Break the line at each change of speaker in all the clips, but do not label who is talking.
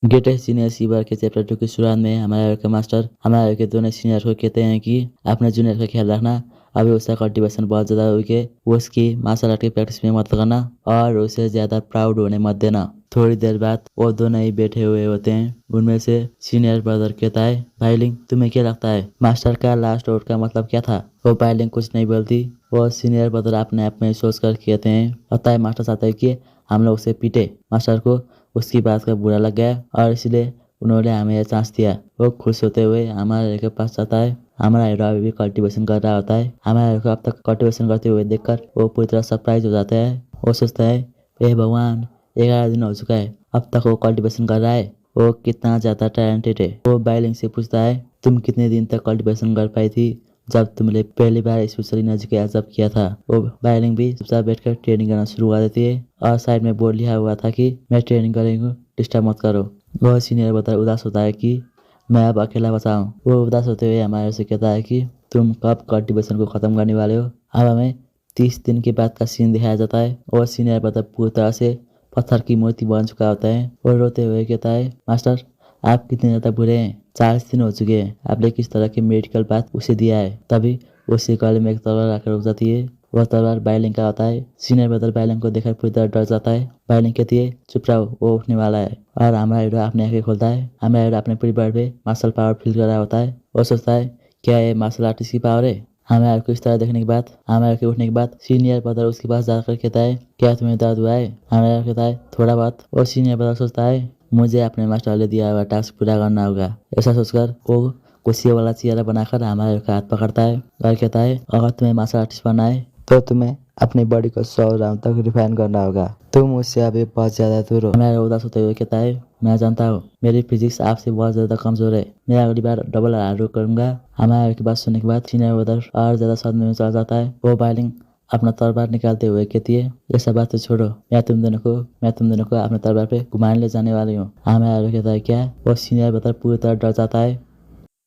Greatest senior sewer के chapter 2 की शुरुआत में हमारे के मास्टर हमारे के दोनों सीनियर को कहते हैं कि अपने जूनियर का ख्याल रखना। अभी उसका कल्टीवेशन बहुत ज़्यादा हुई के उसकी मार्शल आर्ट की प्रैक्टिस में मत करना और उसे ज़्यादा प्राउड होने मत देना। थोड़ी देर बाद वो दोनों ही बैठे हुए होते हैं। उनमें से सीनियर ब्रदर कहता है, भाईलिंग तुम्हें क्या लगता है मास्टर का लास्ट वर्ड का मतलब क्या था? वो भाईलिंग कुछ नहीं बोलती। वो सीनियर ब्रदर अपने आप में सोच कर कहते हैं, लगता है मास्टर चाहते हैं कि हम लोग उसे पीटे। मास्टर को उसकी बात का बुरा लग गया और इसलिए उन्होंने हमें यह चांस दिया। वो खुश होते हुए हमारे हीरो के पास जाता है। हमारा हीरो अभी भी कल्टीवेशन कर रहा होता है। हमारे हीरो को अब तक कल्टीवेशन करते हुए देखकर वो पूरी तरह सरप्राइज हो जाता है। वो सोचता है, हे भगवान, 11 दिन हो चुका है, अब तक वो कल्टीवेशन कर रहा है। वो कितना ज़्यादा टैलेंटेड है। वो बाइलिंग से पूछता है, तुम कितने दिन तक कल्टीवेशन कर पाई थी जब तुमने पहली बार स्पेशली नज के अजब किया था? वो बाइलिंग भी चुपचाप बैठकर ट्रेनिंग करना शुरू कर देती है और साइड में बोर्ड लिखा हुआ था कि मैं ट्रेनिंग करेंगे, डिस्टर्ब मत करो। वह सीनियर बता उदास होता है कि मैं अब अकेला बचा हूँ। वो उदास होते हुए हमारे से कहता है कि तुम कब कल्टीवेशन को ख़त्म करने वाले हो? अब हमें 30 दिन के बाद का सीन दिखाया जाता है और सीनियर बता पूरी तरह से पत्थर की मूर्ति बन चुका होता है और रोते हुए कहता है, मास्टर आप कितने ज़्यादा बुरे हैं, 40 दिन हो चुके हैं, आपने किस तरह की मेडिकल बात उसे दिया है? तभी उसके गले में एक तलवार आकर रुक जाती है। वह तलवार बाइलिंग का होता है। सीनियर ब्रदर बाइलिंग को देखकर पूरी तरह डर जाता है। बाइलिंग कहती है, चुप रहो, वो उठने वाला है। और हमारा हीरो अपने आंखें खोलता है। हमारा हीरो अपने पूरी बॉडी पे मार्शल पावर फील कर रहा होता है। वो सोचता है, क्या ये मार्शल आर्टिस्ट की पावर है? हमारे हीरो को इस तरह देखने के बाद, हमारे हीरो के उठने के बाद सीनियर ब्रदर उसके पास जाकर कहता है, क्या तुम्हें दर्द हुआ है? हमारा हीरो कहता है, थोड़ा बहुत। और सीनियर ब्रदर सोचता है, मुझे अपने मास्टर ने दिया हुआ टास्क पूरा करना होगा। ऐसा सोचकर वो कुर्सी वाला चेहरा बनाकर हमारे हीरो का हाथ पकड़ता है और कहता है, अगर तुम्हें मार्शल आर्टिस्ट बनना है तो तुम्हें अपनी बॉडी को 100 राउंड तक रिफाइन करना होगा। तुम मुझसे अभी बहुत ज्यादा दूर हो। हमारा उदास होते हुए कहता है, मैं जानता हूँ मेरी फिजिक्स आपसे बहुत ज्यादा कमजोर है, मैं अगली बार डबल हार्ड करूंगा। हमारे की बात सुनने के बाद सीनियर ब्रदर और ज्यादा सदमे में चला जाता है। वो बाइलिंग अपना तलवार निकालते हुए कहती है, ये सब बात तो छोड़ो, मैं तुम दोनों को अपने तलवार पे घुमाने ले जाने वाली हूँ। हमारा कहता है, क्या? वो सीनियर ब्रदर पूरी तरह डर जाता है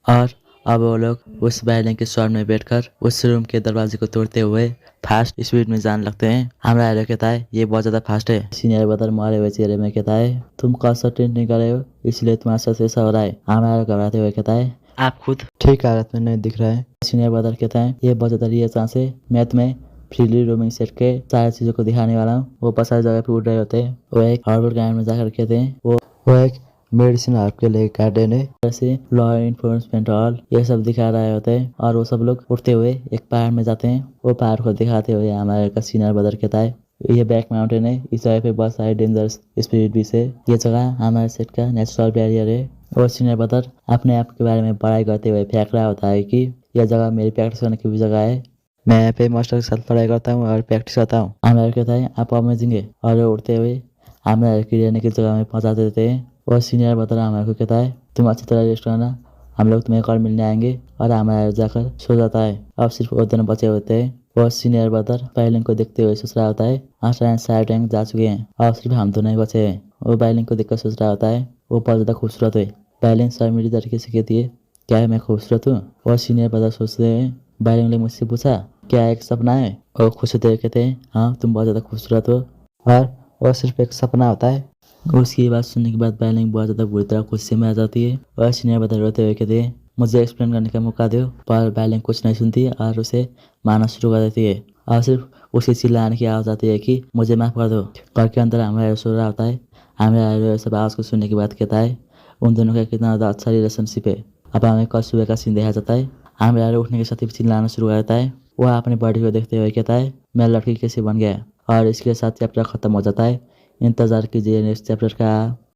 और अब वो लोग उस बाइलिंग के स्वाद में बैठकर उस रूम के दरवाजे को तोड़ते हुए फास्ट स्पीड में जाने लगते हैं। हमारा हीरो कहता है, ये बहुत ज्यादा फास्ट है। सीनियर ब्रदर मारे हुए चेहरे में कहता है, तुम कंसंट्रेट नहीं कर रहे हो इसलिए तुम्हारे साथ ऐसा हो रहा है। हमारा हीरो घबराते हुए कहता है, आप खुद ठीक हालत में नहीं दिख रहा है। सीनियर ब्रदर कहता है, ये बहुत ज्यादा रियल चांस है, मैं तुम्हें फ्रीली रोमिंग सेट के सारी चीजों को दिखाने वाला हूँ। वो बस सारी जगह पे उड़ रहे होते हैं। वो एक हार्वर्ड गार्डन में जाकर कहते हैं, वो एक मेडिसिन आपके लिए गार्डन है, जैसे लॉ इन्फोर्समेंट और ये सब दिखा रहे होते हैं। और वो सब लोग उड़ते हुए एक पहाड़ में जाते हैं। वो पहाड़ को दिखाते हुए हमारे का सीनियर ब्रदर कहता है, ये बैक माउंटेन है, इस जगह पे बहुत सारे डेंजरस स्पिरिट भी है। ये जगह हमारे सेट का नेचुरल बैरियर है। और सीनियर ब्रदर अपने आप के बारे में पढ़ाई करते हुए फेंक रहा होता है कि यह जगह मेरी प्रैक्टिस करने की भी जगह है, मैं यहाँ पे मास्टर के साथ पढ़ाई करता हूँ और प्रैक्टिस करता हूँ। हमारे कहता है, आप अमेजिंग है। और उड़ते हुए हमारे की रहने की जगह में पहुँचा देते हैं। और सीनियर ब्रदर हमारे को कहता है, तुम अच्छी तरह रेस्ट करना, हम लोग तुम्हें कल मिलने आएंगे। और हमारे जाकर सो जाता है। अब सिर्फ वो दोनों बचे होते हैं। और सीनियर ब्रदर बाइलिंग को देखते हुए सोच रहा होता है, मास्टर सारे रैंक जा चुके हैं और सिर्फ हम दोनों ही बचे हैं। वो बाइलिंग को देखकर सोच रहा होता है, वो बहुत ज़्यादा खूबसूरत है। बाइलिंग शर्मीली तरीके से कहती है, क्या मैं खूबसूरत हूँ? और सीनियर ब्रदर सोचते हैं, बाइलिंग ने मुझसे पूछा, क्या एक सपना है? और खुश होते हुए कहते हैं, हाँ तुम बहुत ज़्यादा खूबसूरत हो और वह सिर्फ एक सपना होता है। उसकी बात सुनने के बाद बाइलिंग बहुत ज़्यादा बुरी तरह गुस्से में आ जाती है और सीनियर ब्रदर रोते हुए कहते हैं, मुझे एक्सप्लेन करने का मौका दो। पर बाइलिंग कुछ नहीं सुनती और उसे मारना शुरू कर देती है और सिर्फ उसकी चिल्लाने की आवाज़ आती है कि मुझे माफ़ कर दो। घर के अंदर हमारा सो रहा होता है। हमारा सब आवाज़ को सुनने के बाद कहता है, उन दोनों का कितना ज़्यादा अच्छा रिलेशनशिप है। अब हमें कल सुबह का सीन देखा जाता है। हमारा उठने के साथ ही चिल्लाना शुरू कर देता है। वह अपनी बॉडी को देखते हुए कहता है, मैं लड़की कैसे बन गया? और इसके साथ चैप्टर खत्म हो जाता है। इंतजार कीजिए नेक्स्ट चैप्टर का।